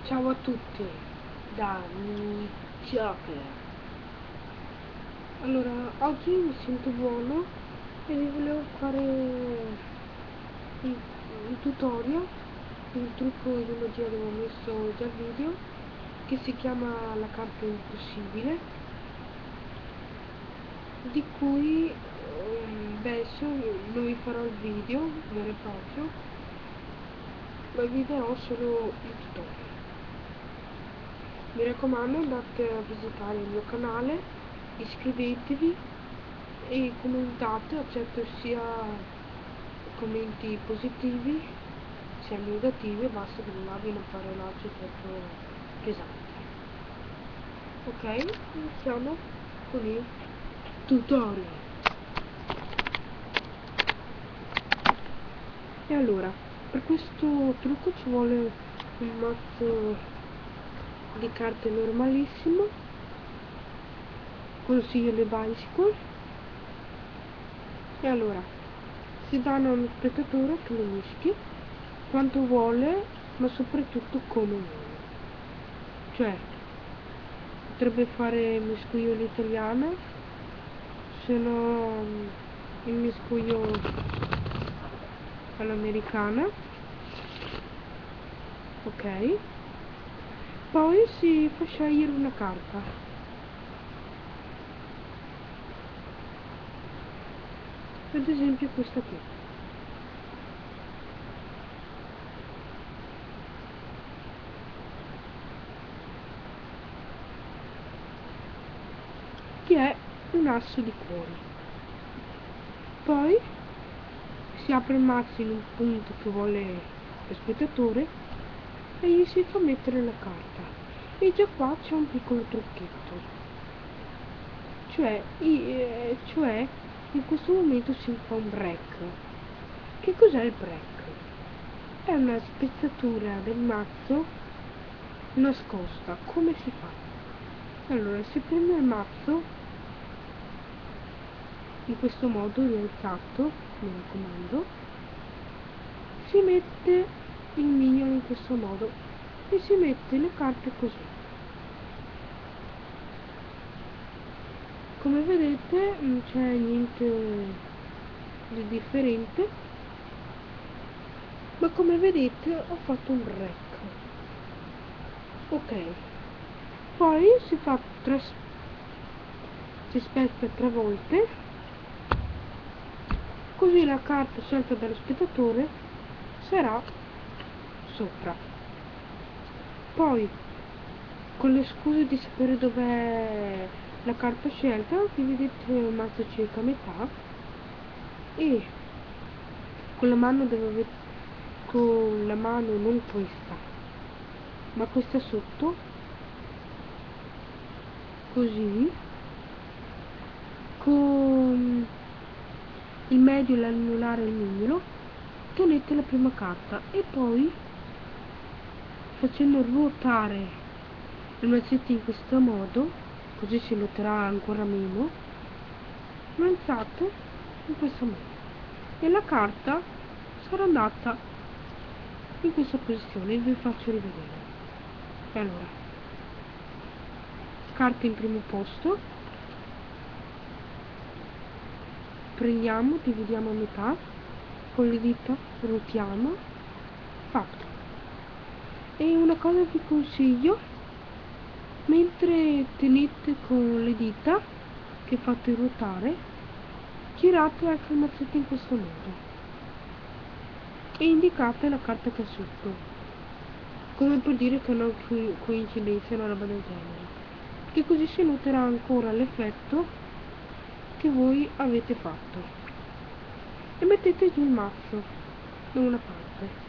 Ciao a tutti da Joker. Allora, oggi mi sento buono e vi volevo fare il tutorial, il trucco di magia dove ho messo già il video, che si chiama la carta impossibile, di cui adesso non vi farò il video vero e proprio, ma vi darò solo il tutorial. Mi raccomando, andate a visitare il mio canale, iscrivetevi e commentate, accetto sia commenti positivi sia negativi, basta che non abbiano parolacce troppo pesanti. Ok, iniziamo con il tutorial. E allora, per questo trucco ci vuole un mazzo di carte normalissimo, consiglio le bicycle. E allora si danno a uno spettatore che lo mischi quanto vuole, ma soprattutto come vuole. Cioè, potrebbe fare miscuglio all'italiana, se no il miscuglio all'americana. Ok, poi si fa scegliere una carta. Ad esempio questa qui. Che è un asso di cuori. Poi si apre il mazzo in un punto che vuole lo spettatore e gli si fa mettere la carta. E già qua c'è un piccolo trucchetto. Cioè in questo momento si fa un break. Che cos'è il break? È una spezzatura del mazzo nascosta. Come si fa? Allora, si prende il mazzo in questo modo rialzato, mi raccomando, si mette il mignolo in questo modo e si mette le carte così. Come vedete non c'è niente di differente, ma come vedete ho fatto un break. Ok, poi si spezza 3 volte, così la carta scelta dallo spettatore sarà sopra. Poi, con le scuse di sapere dov'è la carta scelta, dividete il mazzo circa a metà e con la mano non questa, ma questa sotto, così, con il medio, l'anulare e il mignolo, tenete la prima carta e poi, facendo ruotare il mazzetto in questo modo, così si noterà ancora meno, lo alzate in questo modo e la carta sarà andata in questa posizione e vi faccio rivedere. E allora, carta in primo posto, prendiamo, dividiamo a metà, con le dita ruotiamo, fatto. E una cosa vi consiglio, mentre tenete con le dita che fate ruotare, girate anche il mazzetto in questo modo e indicate la carta che è sotto, come per dire che è una coincidenza, una roba del genere, che così si noterà ancora l'effetto che voi avete fatto. E mettete giù il mazzo da una parte.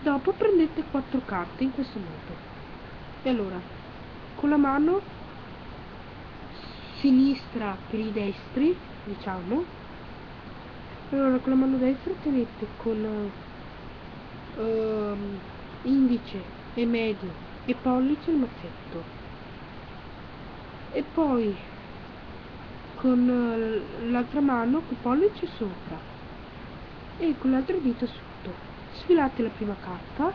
Dopo prendete 4 carte in questo modo e allora con la mano sinistra per i destri, diciamo, allora con la mano destra tenete con indice e medio e pollice il mazzetto e poi con l'altra mano con pollice sopra e con l'altra dita sotto sfilate la prima carta,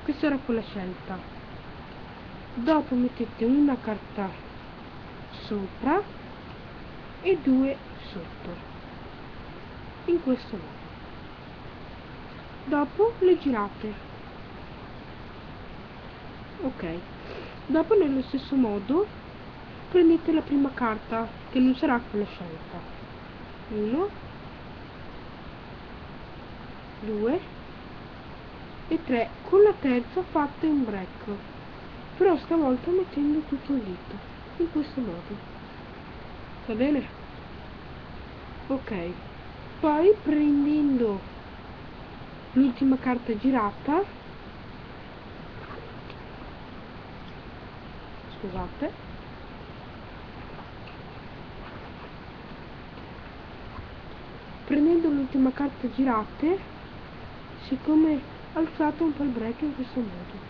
questa era quella scelta, Dopo mettete una carta sopra e 2 sotto, in questo modo. Dopo le girate. Ok, dopo nello stesso modo prendete la prima carta, che non sarà quella scelta. 1, 2 e 3. Con la terza fate un break, però stavolta mettendo tutto il dito, in questo modo. Va bene? Ok, poi prendendo l'ultima carta girata, scusate, prendendo l'ultima carta girate, siccome alzate un po' il break in questo modo,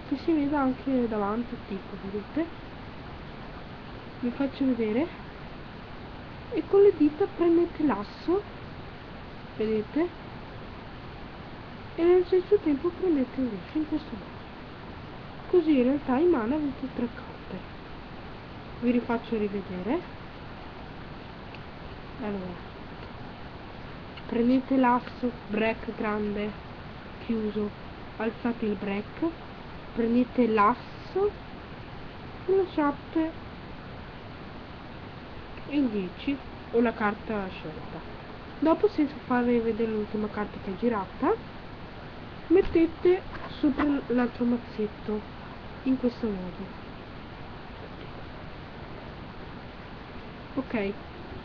che si veda anche davanti, tipo, vedete? Vi faccio vedere. E con le dita prendete l'asso, vedete? E nello stesso tempo prendete invece in questo modo. Così in realtà in mano avete 3 carte. Vi rifaccio rivedere. Allora, prendete l'asso, break grande, chiuso, alzate il break, prendete l'asso e lasciate il 10 o la carta scelta. Dopo, senza fare vedere l'ultima carta che è girata, mettete sopra l'altro mazzetto in questo modo. Ok,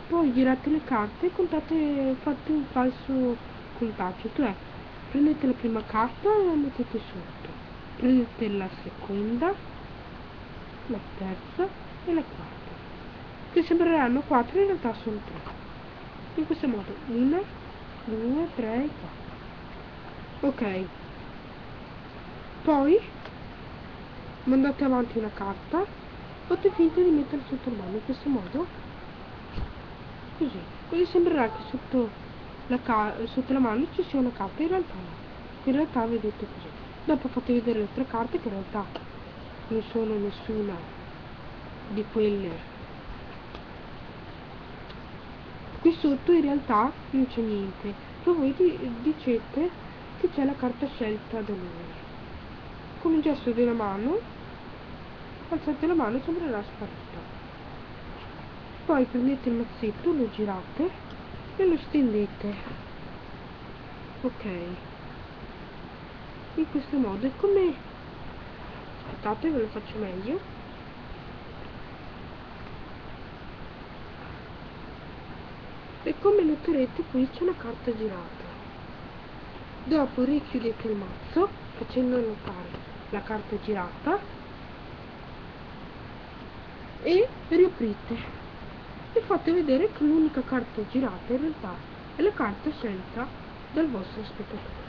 poi girate le carte e contate, fate un falso contaggio, cioè prendete la prima carta e la mettete sotto, prendete la seconda, la terza e la quarta, che sembreranno 4, in realtà sono 3. In questo modo 1, 2, 3 e 4. Ok, poi mandate avanti una carta, fate finta di metterla sotto la mano in questo modo, così sembrerà che sotto la mano ci sia una carta, in realtà vedete così. Dopo fate vedere le 3 carte, che in realtà non sono nessuna di quelle qui sotto, in realtà non c'è niente, poi voi dicete che c'è la carta scelta da lui. Con un gesto della mano alzate la mano e sembrerà sparita. Poi prendete il mazzetto, lo girate e lo stendete. Ok, in questo modo. È come, aspettate, ve lo faccio meglio. E come noterete qui c'è una carta girata. Dopo richiudete il mazzo facendo notare la carta girata e riaprite e fate vedere che l'unica carta girata in realtà è la carta scelta dal vostro spettatore.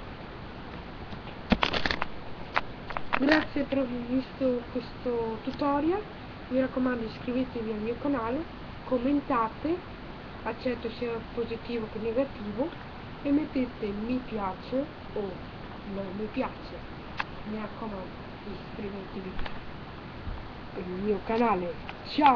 Grazie per aver visto questo tutorial, mi raccomando iscrivetevi al mio canale, commentate, accetto sia positivo che negativo, e mettete mi piace o non mi piace. Mi raccomando, iscrivetevi al mio canale. Ciao!